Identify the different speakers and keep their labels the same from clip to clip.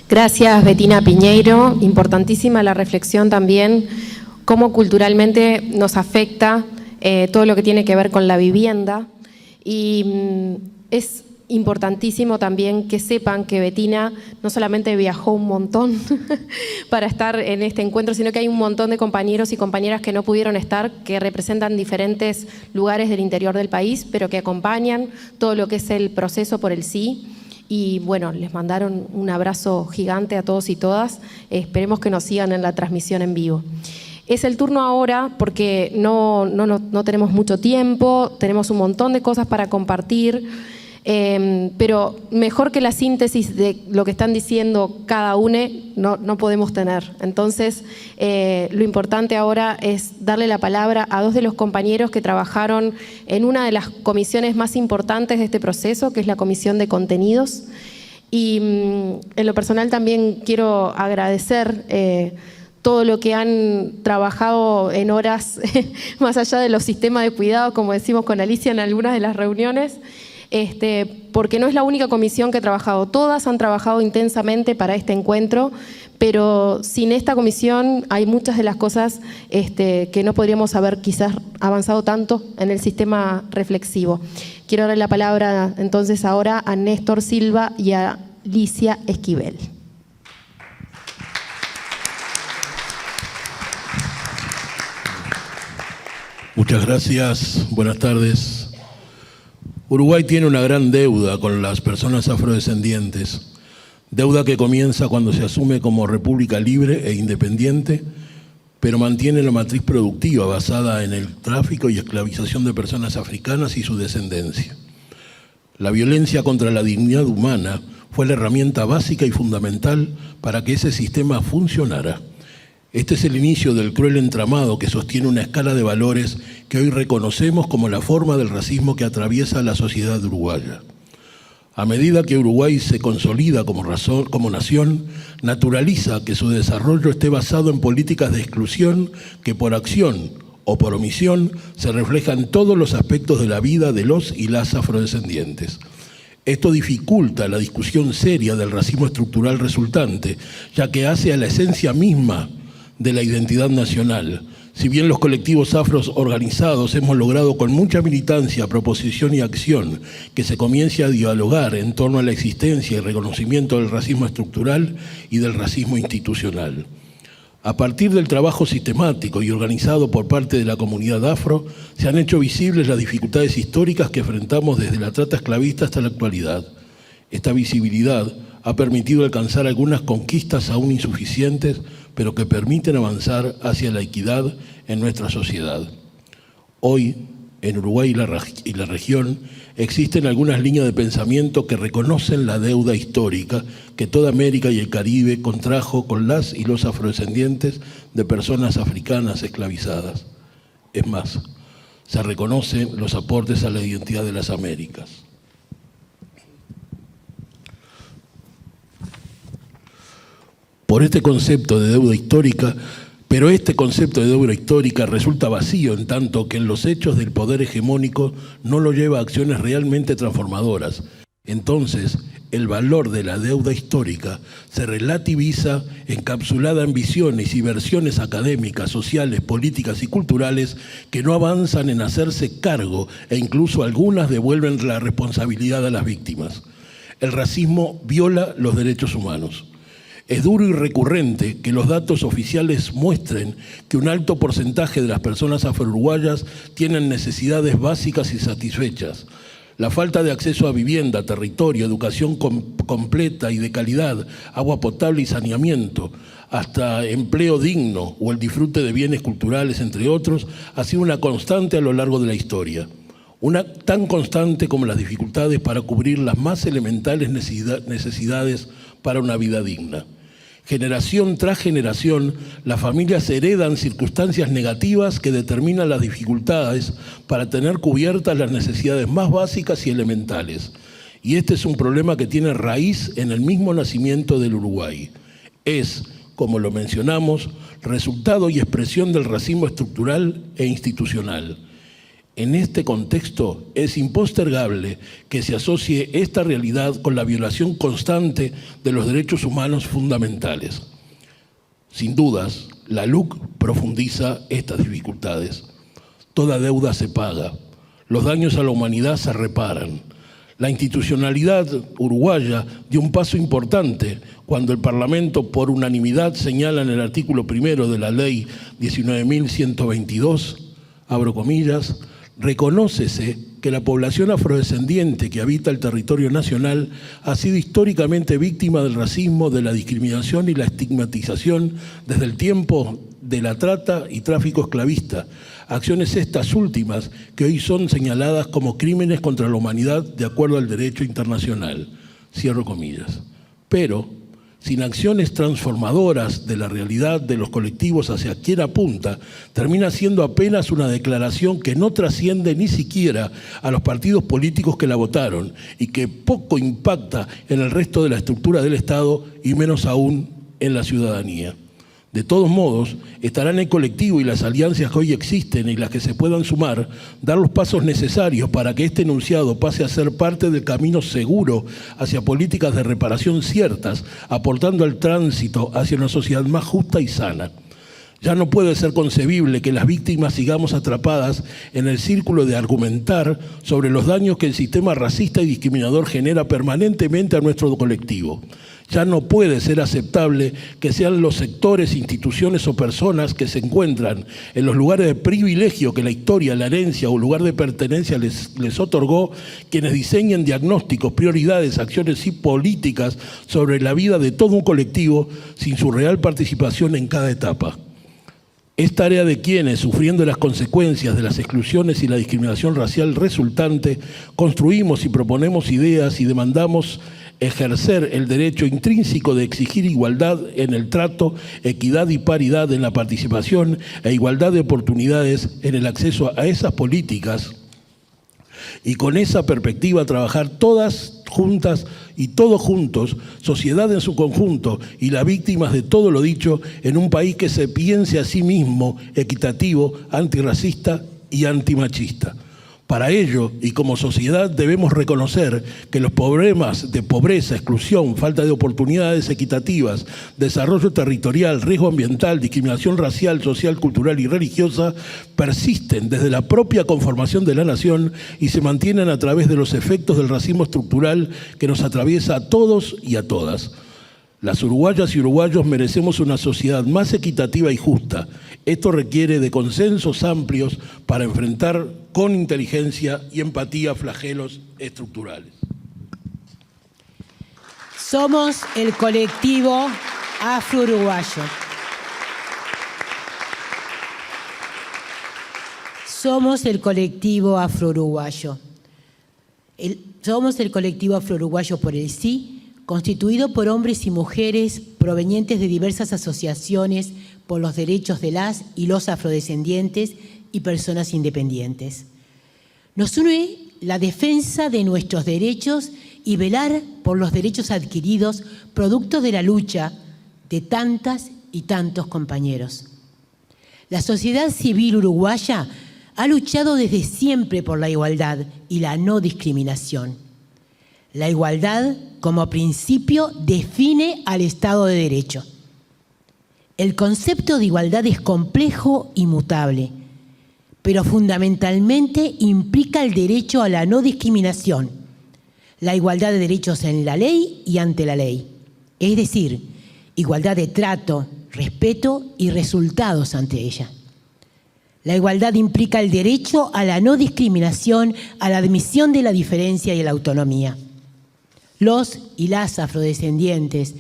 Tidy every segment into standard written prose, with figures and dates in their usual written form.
Speaker 1: Gracias, Betina Piñeiro. Importantísima la reflexión también, cómo culturalmente nos afecta todo lo que tiene que ver con la vivienda. Y es importantísimo también que sepan que Betina no solamente viajó un montón para estar en este encuentro, sino que hay un montón de compañeros y compañeras que no pudieron estar, que representan diferentes lugares del interior del país, pero que acompañan todo lo que es el proceso por el sí. Y bueno, les mandaron un abrazo gigante a todos y todas. Esperemos que nos sigan en la transmisión en vivo. Es el turno ahora porque no tenemos mucho tiempo, tenemos un montón de cosas para compartir, pero mejor que la síntesis de lo que están diciendo cada uno no podemos tener. Entonces, lo importante ahora es darle la palabra a dos de los compañeros que trabajaron en una de las comisiones más importantes de este proceso, que es la Comisión de Contenidos. Y en lo personal también quiero agradecer todo lo que han trabajado en horas más allá de los sistemas de cuidado, como decimos con Alicia en algunas de las reuniones, porque no es la única comisión que ha trabajado. Todas han trabajado intensamente para este encuentro, pero sin esta comisión hay muchas de las cosas que no podríamos haber quizás avanzado tanto en el sistema reflexivo. Quiero darle la palabra entonces ahora a Néstor Silva y a Alicia Esquivel.
Speaker 2: Muchas gracias, buenas tardes. Uruguay tiene una gran deuda con las personas afrodescendientes, deuda que comienza cuando se asume como república libre e independiente, pero mantiene la matriz productiva basada en el tráfico y esclavización de personas africanas y su descendencia. La violencia contra la dignidad humana fue la herramienta básica y fundamental para que ese sistema funcionara. Este es el inicio del cruel entramado que sostiene una escala de valores que hoy reconocemos como la forma del racismo que atraviesa la sociedad uruguaya. A medida que Uruguay se consolida como nación, naturaliza que su desarrollo esté basado en políticas de exclusión que por acción o por omisión se reflejan en todos los aspectos de la vida de los y las afrodescendientes. Esto dificulta la discusión seria del racismo estructural resultante, ya que hace a la esencia misma de la identidad nacional. Si bien los colectivos afros organizados hemos logrado con mucha militancia, proposición y acción que se comience a dialogar en torno a la existencia y reconocimiento del racismo estructural y del racismo institucional. A partir del trabajo sistemático y organizado por parte de la comunidad afro, se han hecho visibles las dificultades históricas que enfrentamos desde la trata esclavista hasta la actualidad. Esta visibilidad ha permitido alcanzar algunas conquistas aún insuficientes, pero que permiten avanzar hacia la equidad en nuestra sociedad. Hoy, en Uruguay y la región, existen algunas líneas de pensamiento que reconocen la deuda histórica que toda América y el Caribe contrajo con las y los afrodescendientes de personas africanas esclavizadas. Es más, se reconocen los aportes a la identidad de las Américas. Por este concepto de deuda histórica, pero este concepto de deuda histórica resulta vacío en tanto que en los hechos del poder hegemónico no lo lleva a acciones realmente transformadoras. Entonces, el valor de la deuda histórica se relativiza encapsulada en visiones y versiones académicas, sociales, políticas y culturales que no avanzan en hacerse cargo e incluso algunas devuelven la responsabilidad a las víctimas. El racismo viola los derechos humanos. Es duro y recurrente que los datos oficiales muestren que un alto porcentaje de las personas afro-uruguayas tienen necesidades básicas y satisfechas. La falta de acceso a vivienda, territorio, educación completa y de calidad, agua potable y saneamiento, hasta empleo digno o el disfrute de bienes culturales, entre otros, ha sido una constante a lo largo de la historia. Una tan constante como las dificultades para cubrir las más elementales necesidades para una vida digna. Generación tras generación, las familias heredan circunstancias negativas que determinan las dificultades para tener cubiertas las necesidades más básicas y elementales. Y este es un problema que tiene raíz en el mismo nacimiento del Uruguay. Es, como lo mencionamos, resultado y expresión del racismo estructural e institucional. En este contexto es impostergable que se asocie esta realidad con la violación constante de los derechos humanos fundamentales. Sin dudas, la LUC profundiza estas dificultades. Toda deuda se paga, los daños a la humanidad se reparan. La institucionalidad uruguaya dio un paso importante cuando el Parlamento, por unanimidad, señala en el artículo 1 de la Ley 19.122, abro comillas, reconócese que la población afrodescendiente que habita el territorio nacional ha sido históricamente víctima del racismo, de la discriminación y la estigmatización desde el tiempo de la trata y tráfico esclavista, acciones estas últimas que hoy son señaladas como crímenes contra la humanidad de acuerdo al derecho internacional. Cierro comillas. Pero, sin acciones transformadoras de la realidad de los colectivos hacia quien apunta, termina siendo apenas una declaración que no trasciende ni siquiera a los partidos políticos que la votaron y que poco impacta en el resto de la estructura del Estado y menos aún en la ciudadanía. De todos modos, estarán el colectivo y las alianzas que hoy existen y las que se puedan sumar, dar los pasos necesarios para que este enunciado pase a ser parte del camino seguro hacia políticas de reparación ciertas, aportando al tránsito hacia una sociedad más justa y sana. Ya no puede ser concebible que las víctimas sigamos atrapadas en el círculo de argumentar sobre los daños que el sistema racista y discriminador genera permanentemente a nuestro colectivo. Ya no puede ser aceptable que sean los sectores, instituciones o personas que se encuentran en los lugares de privilegio que la historia, la herencia o lugar de pertenencia les otorgó, quienes diseñen diagnósticos, prioridades, acciones y políticas sobre la vida de todo un colectivo sin su real participación en cada etapa. Es tarea de quienes, sufriendo las consecuencias de las exclusiones y la discriminación racial resultante, construimos y proponemos ideas y demandamos ejercer el derecho intrínseco de exigir igualdad en el trato, equidad y paridad en la participación e igualdad de oportunidades en el acceso a esas políticas, y con esa perspectiva trabajar todas juntas y todos juntos, sociedad en su conjunto y las víctimas de todo lo dicho, en un país que se piense a sí mismo equitativo, antirracista y antimachista. Para ello, y como sociedad, debemos reconocer que los problemas de pobreza, exclusión, falta de oportunidades equitativas, desarrollo territorial, riesgo ambiental, discriminación racial, social, cultural y religiosa persisten desde la propia conformación de la nación y se mantienen a través de los efectos del racismo estructural que nos atraviesa a todos y a todas. Las uruguayas y uruguayos merecemos una sociedad más equitativa y justa. Esto requiere de consensos amplios para enfrentar con inteligencia y empatía flagelos estructurales.
Speaker 3: Somos el colectivo afro-uruguayo. Somos el colectivo afro-uruguayo. Somos el colectivo afro-uruguayo por el sí, constituido por hombres y mujeres provenientes de diversas asociaciones por los derechos de las y los afrodescendientes y personas independientes. Nos une la defensa de nuestros derechos y velar por los derechos adquiridos producto de la lucha de tantas y tantos compañeros. La sociedad civil uruguaya ha luchado desde siempre por la igualdad y la no discriminación. La igualdad, como principio, define al Estado de Derecho. El concepto de igualdad es complejo y mutable, pero fundamentalmente implica el derecho a la no discriminación, la igualdad de derechos en la ley y ante la ley, es decir, igualdad de trato, respeto y resultados ante ella. La igualdad implica el derecho a la no discriminación, a la admisión de la diferencia y a la autonomía. Los y las afrodescendientes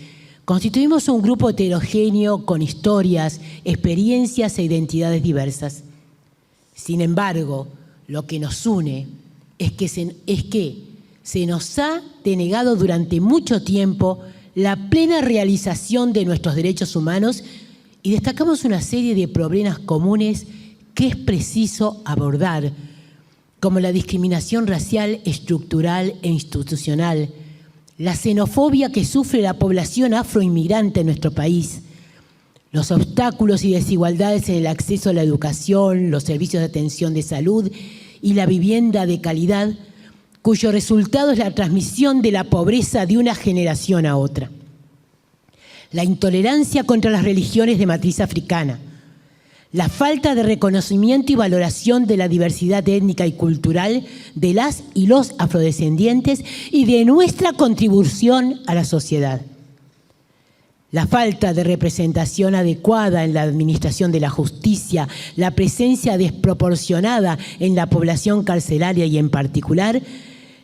Speaker 3: constituimos un grupo heterogéneo con historias, experiencias e identidades diversas. Sin embargo, lo que nos une es que se nos ha denegado durante mucho tiempo la plena realización de nuestros derechos humanos y destacamos una serie de problemas comunes que es preciso abordar, como la discriminación racial, estructural e institucional, la xenofobia que sufre la población afroinmigrante en nuestro país, los obstáculos y desigualdades en el acceso a la educación, los servicios de atención de salud y la vivienda de calidad, cuyo resultado es la transmisión de la pobreza de una generación a otra. La intolerancia contra las religiones de matriz africana, la falta de reconocimiento y valoración de la diversidad étnica y cultural de las y los afrodescendientes y de nuestra contribución a la sociedad. La falta de representación adecuada en la administración de la justicia, la presencia desproporcionada en la población carcelaria y en particular,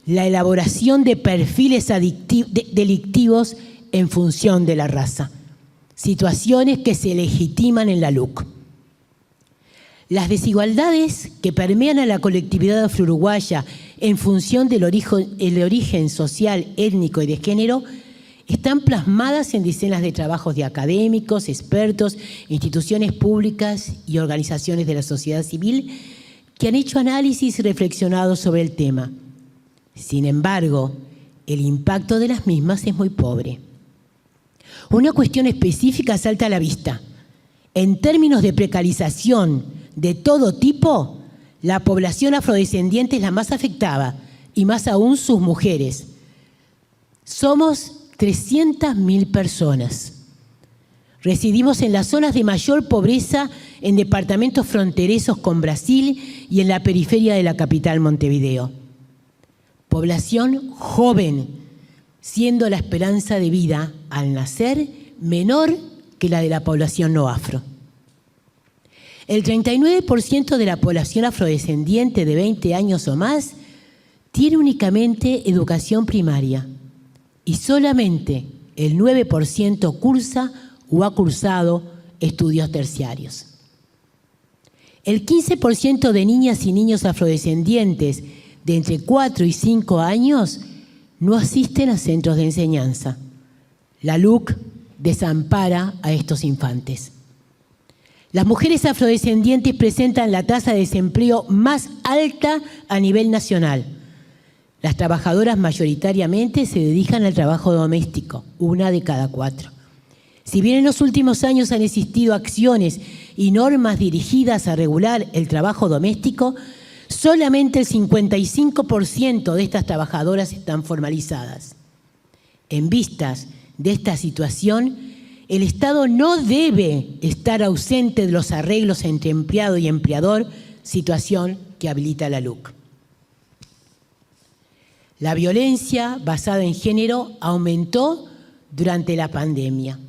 Speaker 3: la elaboración de perfiles delictivos en función de la raza, situaciones que se legitiman en la LUC. Las desigualdades que permean a la colectividad afro-uruguaya en función del origen social, étnico y de género están plasmadas en decenas de trabajos de académicos, expertos, instituciones públicas y organizaciones de la sociedad civil que han hecho análisis y reflexionado sobre el tema. Sin embargo, el impacto de las mismas es muy pobre. Una cuestión específica salta a la vista. En términos de precarización de todo tipo, la población afrodescendiente es la más afectada, y más aún sus mujeres. Somos 300.000 personas. Residimos en las zonas de mayor pobreza en departamentos fronterizos con Brasil y en la periferia de la capital, Montevideo. Población joven, siendo la esperanza de vida al nacer menor que la de la población no afro. El 39% de la población afrodescendiente de 20 años o más tiene únicamente educación primaria y solamente el 9% cursa o ha cursado estudios terciarios. El 15% de niñas y niños afrodescendientes de entre 4 y 5 años no asisten a centros de enseñanza. La LUC desampara a estos infantes. Las mujeres afrodescendientes presentan la tasa de desempleo más alta a nivel nacional. Las trabajadoras mayoritariamente se dedican al trabajo doméstico, 1 de cada 4. Si bien en los últimos años han existido acciones y normas dirigidas a regular el trabajo doméstico, solamente el 55% de estas trabajadoras están formalizadas. En vistas de esta situación, el Estado no debe estar ausente de los arreglos entre empleado y empleador, situación que habilita la LUC. La violencia basada en género aumentó durante la pandemia.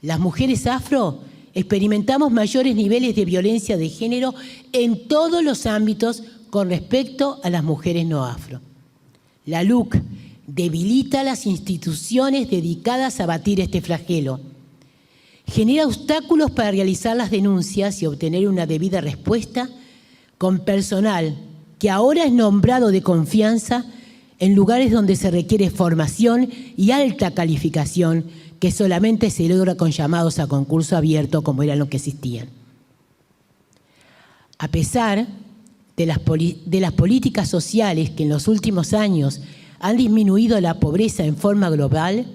Speaker 3: Las mujeres afro experimentamos mayores niveles de violencia de género en todos los ámbitos con respecto a las mujeres no afro. La LUC debilita las instituciones dedicadas a abatir este flagelo. Genera obstáculos para realizar las denuncias y obtener una debida respuesta con personal que ahora es nombrado de confianza en lugares donde se requiere formación y alta calificación que solamente se logra con llamados a concurso abierto como eran los que existían. A pesar de las políticas sociales que en los últimos años han disminuido la pobreza en forma global,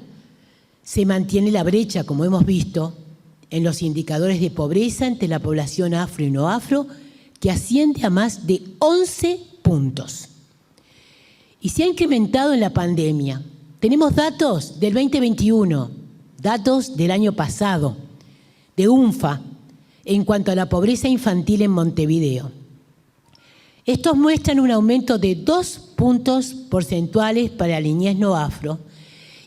Speaker 3: se mantiene la brecha, como hemos visto, en los indicadores de pobreza entre la población afro y no afro, que asciende a más de 11 puntos. Y se ha incrementado en la pandemia. Tenemos datos del 2021, datos del año pasado, de UNFA, en cuanto a la pobreza infantil en Montevideo. Estos muestran un aumento de 2 puntos porcentuales para la niñez no afro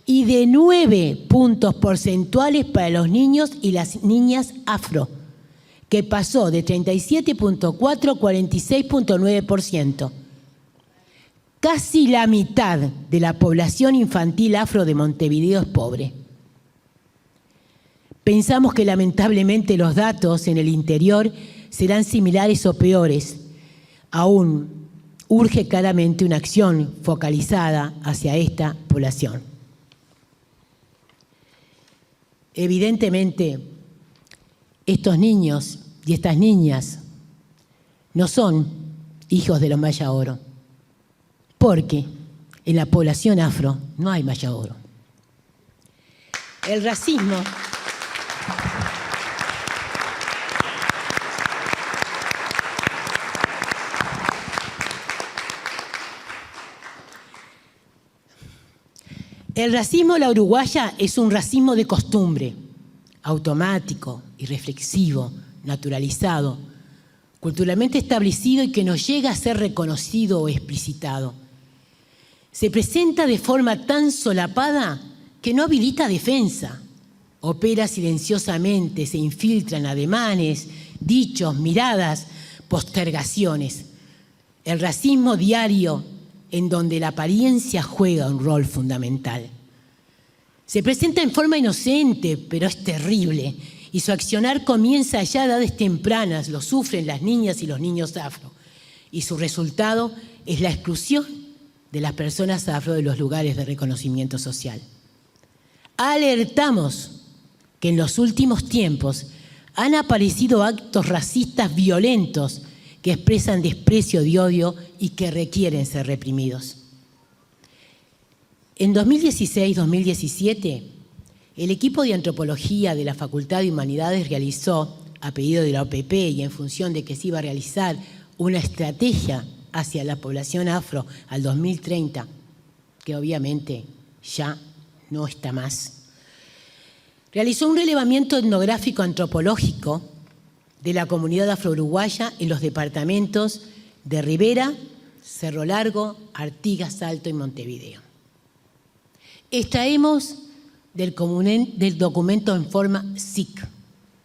Speaker 3: y de 9 puntos porcentuales para los niños y las niñas afro, que pasó de 37.4 a 46.9%. Casi la mitad de la población infantil afro de Montevideo es pobre. Pensamos que lamentablemente los datos en el interior serán similares o peores. Aún urge claramente una acción focalizada hacia esta población. Evidentemente, estos niños y estas niñas no son hijos de los Maya Oro, porque en la población afro no hay Maya Oro. El racismo El racismo a la uruguaya es un racismo de costumbre, automático, irreflexivo, naturalizado, culturalmente establecido y que no llega a ser reconocido o explicitado. Se presenta de forma tan solapada que no habilita defensa. Opera silenciosamente, se infiltran ademanes, dichos, miradas, postergaciones. El racismo diario en donde la apariencia juega un rol fundamental. Se presenta en forma inocente, pero es terrible, y su accionar comienza ya a edades tempranas, lo sufren las niñas y los niños afro, y su resultado es la exclusión de las personas afro de los lugares de reconocimiento social. Alertamos que en los últimos tiempos han aparecido actos racistas violentos que expresan desprecio y odio y que requieren ser reprimidos. En 2016-2017, el equipo de antropología de la Facultad de Humanidades realizó, a pedido de la OPP y en función de que se iba a realizar una estrategia hacia la población afro al 2030, que obviamente ya no está más, realizó un relevamiento etnográfico antropológico de la comunidad afro-uruguaya en los departamentos de Rivera, Cerro Largo, Artigas, Salto y Montevideo. Extraemos del documento en forma SIC,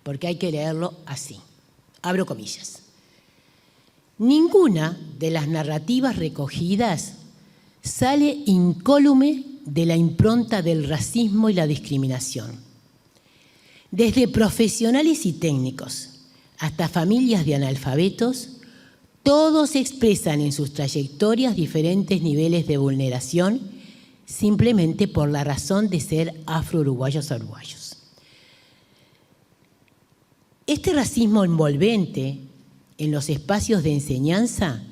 Speaker 3: porque hay que leerlo así. Abro comillas. Ninguna de las narrativas recogidas sale incólume de la impronta del racismo y la discriminación. Desde profesionales y técnicos hasta familias de analfabetos, todos expresan en sus trayectorias diferentes niveles de vulneración simplemente por la razón de ser afro-uruguayos o uruguayos. Este racismo envolvente en los espacios de enseñanza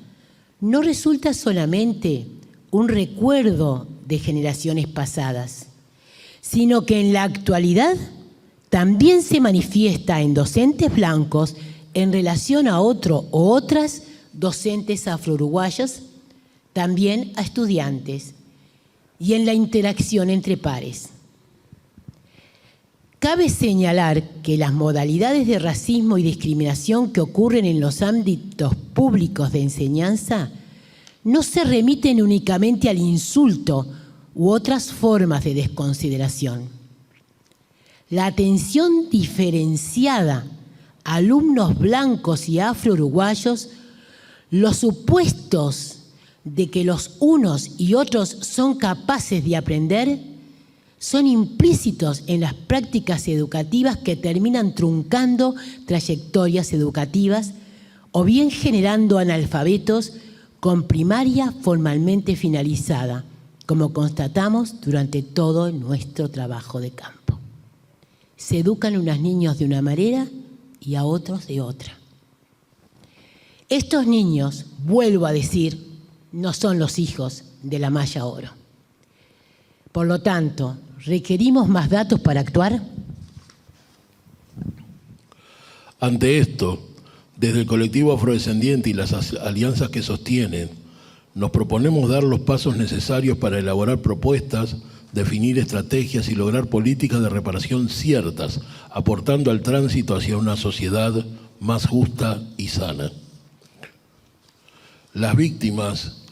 Speaker 3: no resulta solamente un recuerdo de generaciones pasadas, sino que en la actualidad también se manifiesta en docentes blancos en relación a otro o otras docentes afro-uruguayos, también a estudiantes, y en la interacción entre pares. Cabe señalar que las modalidades de racismo y discriminación que ocurren en los ámbitos públicos de enseñanza no se remiten únicamente al insulto u otras formas de desconsideración. La atención diferenciada a alumnos blancos y afro-uruguayos, los supuestos de que los unos y otros son capaces de aprender, son implícitos en las prácticas educativas que terminan truncando trayectorias educativas o bien generando analfabetos con primaria formalmente finalizada, como constatamos durante todo nuestro trabajo de campo. Se educan a unos niños de una manera y a otros de otra. Estos niños, vuelvo a decir, no son los hijos de la malla oro. Por lo tanto, ¿requerimos más datos para actuar?
Speaker 2: Ante esto, desde el colectivo afrodescendiente y las alianzas que sostienen, nos proponemos dar los pasos necesarios para elaborar propuestas, definir estrategias y lograr políticas de reparación ciertas, aportando al tránsito hacia una sociedad más justa y sana. Las víctimas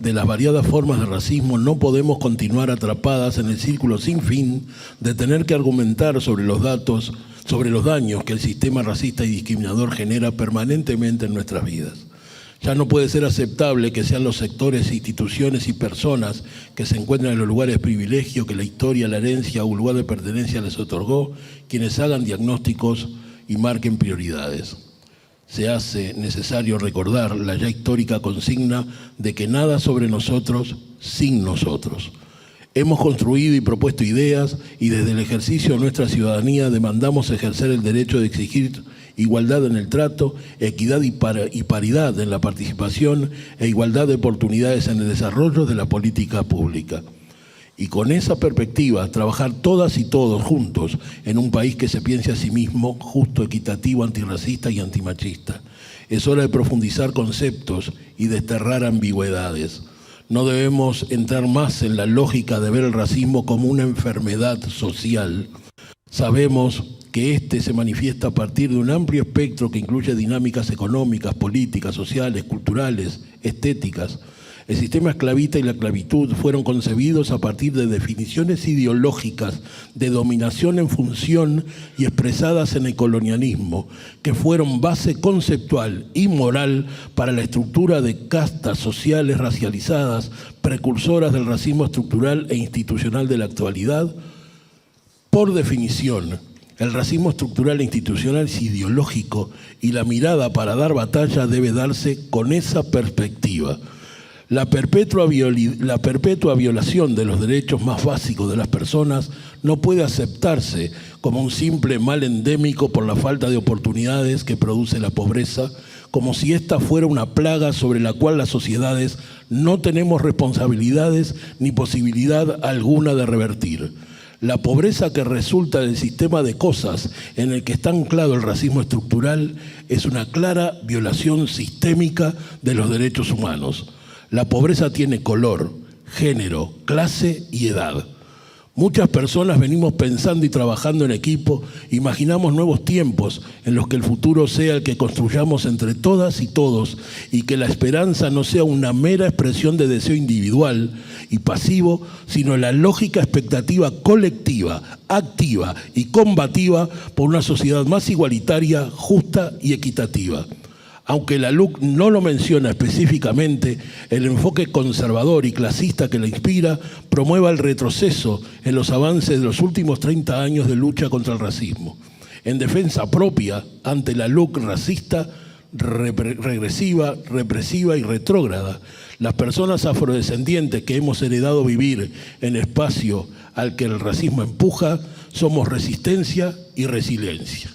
Speaker 2: de las variadas formas de racismo no podemos continuar atrapadas en el círculo sin fin de tener que argumentar sobre los daños que el sistema racista y discriminador genera permanentemente en nuestras vidas. Ya no puede ser aceptable que sean los sectores, instituciones y personas que se encuentran en los lugares de privilegio que la historia, la herencia o lugar de pertenencia les otorgó, quienes hagan diagnósticos y marquen prioridades. Se hace necesario recordar la ya histórica consigna de que nada sobre nosotros sin nosotros. Hemos construido y propuesto ideas y desde el ejercicio de nuestra ciudadanía demandamos ejercer el derecho de exigir igualdad en el trato, equidad y paridad en la participación e igualdad de oportunidades en el desarrollo de la política pública. Y con esa perspectiva, trabajar todas y todos juntos en un país que se piense a sí mismo justo, equitativo, antirracista y antimachista. Es hora de profundizar conceptos y desterrar ambigüedades. No debemos entrar más en la lógica de ver el racismo como una enfermedad social. Sabemos que este se manifiesta a partir de un amplio espectro que incluye dinámicas económicas, políticas, sociales, culturales, estéticas. El sistema esclavista y la esclavitud fueron concebidos a partir de definiciones ideológicas de dominación en función y expresadas en el colonialismo, que fueron base conceptual y moral para la estructura de castas sociales racializadas, precursoras del racismo estructural e institucional de la actualidad. Por definición, el racismo estructural e institucional es ideológico y la mirada para dar batalla debe darse con esa perspectiva. La perpetua violación de los derechos más básicos de las personas no puede aceptarse como un simple mal endémico por la falta de oportunidades que produce la pobreza, como si esta fuera una plaga sobre la cual las sociedades no tenemos responsabilidades ni posibilidad alguna de revertir. La pobreza que resulta del sistema de cosas en el que está anclado el racismo estructural es una clara violación sistémica de los derechos humanos. La pobreza tiene color, género, clase y edad. Muchas personas venimos pensando y trabajando en equipo, imaginamos nuevos tiempos en los que el futuro sea el que construyamos entre todas y todos y que la esperanza no sea una mera expresión de deseo individual y pasivo, sino la lógica expectativa colectiva, activa y combativa por una sociedad más igualitaria, justa y equitativa. Aunque la LUC no lo menciona específicamente, el enfoque conservador y clasista que la inspira promueve el retroceso en los avances de los últimos 30 años de lucha contra el racismo. En defensa propia ante la LUC racista, regresiva, represiva y retrógrada, las personas afrodescendientes que hemos heredado vivir en el espacio al que el racismo empuja, somos resistencia y resiliencia.